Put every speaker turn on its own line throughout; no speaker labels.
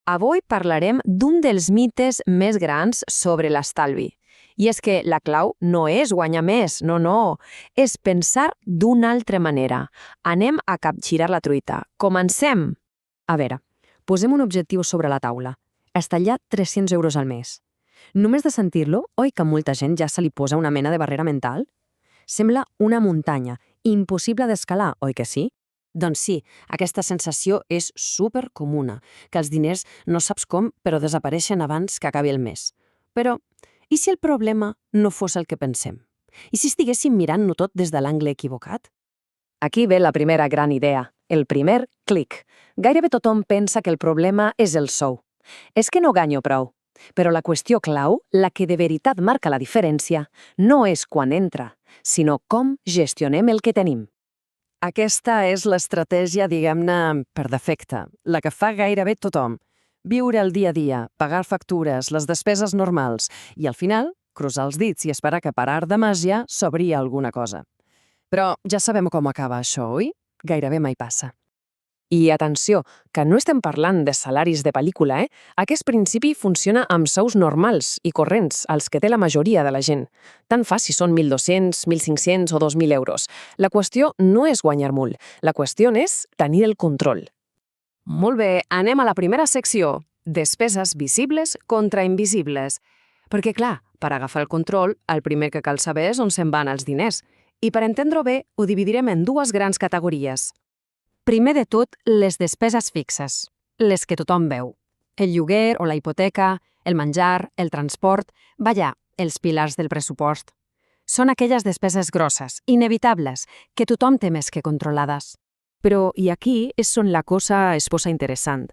Avui parlarem d'un dels mites més grans sobre l'estalvi. I és que la clau no és guanyar més, no, és pensar d'una altra manera. Anem a capgirar la truita. Comencem! A veure, posem un objectiu sobre la taula. Estalviar 300 euros al mes. Només de sentir-lo, oi que a molta gent ja se li posa una mena de barrera mental? Sembla una muntanya, impossible d'escalar, oi que sí? Doncs sí, aquesta sensació és supercomuna, que els diners no saps com, però desapareixen abans que acabi el mes. Però, i si el problema no fos el que pensem? I si estiguéssim mirant-ho tot des de l'angle equivocat? Aquí ve la primera gran idea, el primer clic. Gairebé tothom pensa que el problema és el sou. És que no ganyo prou. Però la qüestió clau, la que de veritat marca la diferència, no és quan entra, sinó com gestionem el que tenim. Aquesta és l'estratègia, diguem-ne, per defecte, la que fa gairebé tothom. Viure el dia a dia, pagar factures, les despeses normals i, al final, cruzar els dits i esperar que per art de màgia s'obria alguna cosa. Però ja sabem com acaba això, oi? Gairebé mai passa. I atenció, que no estem parlant de salaris de pel·lícula, Aquest principi funciona amb sous normals i corrents, els que té la majoria de la gent. Tant fa si són 1.200, 1.500 o 2.000 euros. La qüestió no és guanyar molt, la qüestió és tenir el control. Molt bé, anem a la primera secció. Despeses visibles contra invisibles. Perquè, clar, per agafar el control, el primer que cal saber és on se'n van els diners. I per entendre-ho bé, ho dividirem en dues grans categories. Primer de tot, les despeses fixes, les que tothom veu. El lloguer o la hipoteca, el menjar, el transport, vaja, els pilars del pressupost. Són aquelles despeses grosses, inevitables, que tothom té més que controlades. Però, i aquí és on la cosa es posa interessant.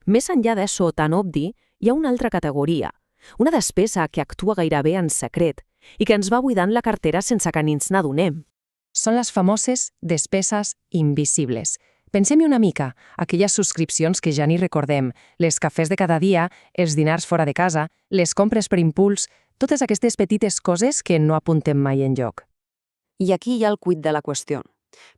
Més enllà d'això tan obvi, hi ha una altra categoria, una despesa que actua gairebé en secret i que ens va buidant la cartera sense que ni ens n'adonem. Són les famoses despeses invisibles. Pensem-hi una mica, aquelles subscripcions que ja ni recordem, les cafès de cada dia, els dinars fora de casa, les compres per impuls, totes aquestes petites coses que no apuntem mai enlloc. I aquí hi ha el quid de la qüestió.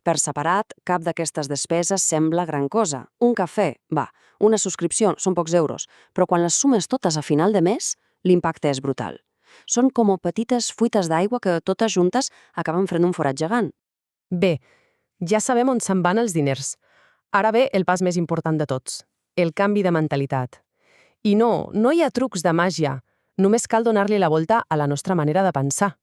Per separat, cap d'aquestes despeses sembla gran cosa. Un cafè, va, una subscripció, són pocs euros, però quan les sumes totes a final de mes, l'impacte és brutal. Són com petites fuites d'aigua que totes juntes acaben fent un forat gegant. Bé, ja sabem on se'n van els diners. Ara ve el pas més important de tots, el canvi de mentalitat. I no hi ha trucs de màgia, només cal donar-li la volta a la nostra manera de pensar.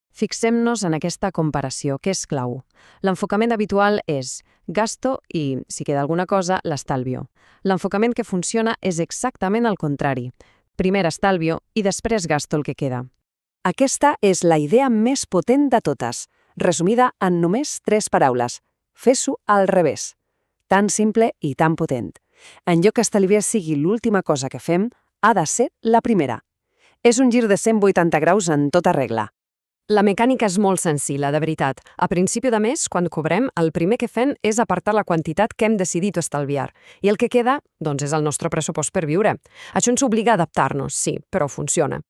Fixem-nos en aquesta comparació, que és clau. L'enfocament habitual és gasto i, si queda alguna cosa, l'estalvio. L'enfocament que funciona és exactament el contrari. Primer estalvio i després gasto el que queda. Aquesta és la idea més potent de totes, resumida en només 3 paraules. Fes-ho al revés. Tan simple i tan potent. En lloc que estalviar sigui l'última cosa que fem, ha de ser la primera. És un gir de 180 graus en tota regla. La mecànica és molt senzilla, de veritat. A principi de mes, quan cobrem, el primer que fem és apartar la quantitat que hem decidit estalviar. I el que queda, doncs, és el nostre pressupost per viure. Això ens obliga a adaptar-nos, sí, però funciona.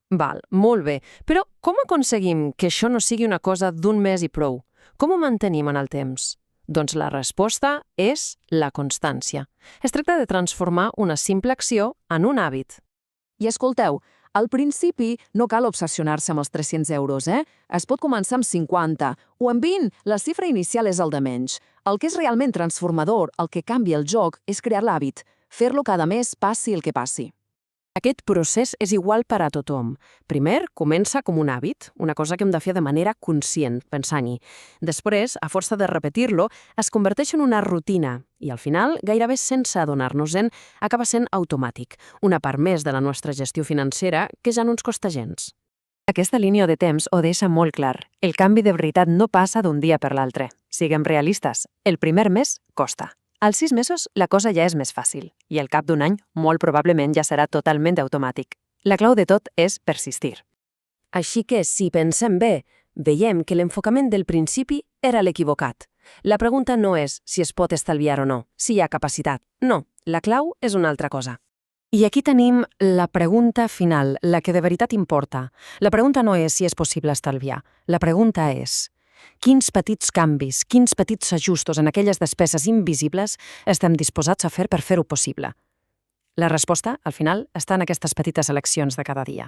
Val, molt bé. Però com aconseguim que això no sigui una cosa d'un mes i prou? Com ho mantenim en el temps? Doncs la resposta és la constància. Es tracta de transformar una simple acció en un hàbit.
I escolteu, al principi no cal obsessionar-se amb els 300 euros, Es pot començar amb 50 o amb 20, la xifra inicial és el de menys. El que és realment transformador, el que canvia el joc, és crear l'hàbit, fer-lo cada mes passi el que passi.
Aquest procés és igual per a tothom. Primer, comença com un hàbit, una cosa que hem de fer de manera conscient, pensant-hi. Després, a força de repetir-lo, es converteix en una rutina i al final, gairebé sense adonar-nos-en, acaba sent automàtic, una part més de la nostra gestió financera que ja no ens costa gens. Aquesta línia de temps ho deixa molt clar. El canvi de veritat no passa d'un dia per l'altre. Siguem realistes, el primer mes costa. Als 6 mesos, la cosa ja és més fàcil, i al cap d'un any, molt probablement ja serà totalment automàtic. La clau de tot és persistir. Així que, si pensem bé, veiem que l'enfocament del principi era l'equivocat. La pregunta no és si es pot estalviar o no, si hi ha capacitat. No, la clau és una altra cosa. I aquí tenim la pregunta final, la que de veritat importa. La pregunta no és si és possible estalviar. La pregunta és: quins petits canvis, quins petits ajustos en aquelles despeses invisibles estem disposats a fer per fer-ho possible? La resposta, al final, està en aquestes petites eleccions de cada dia.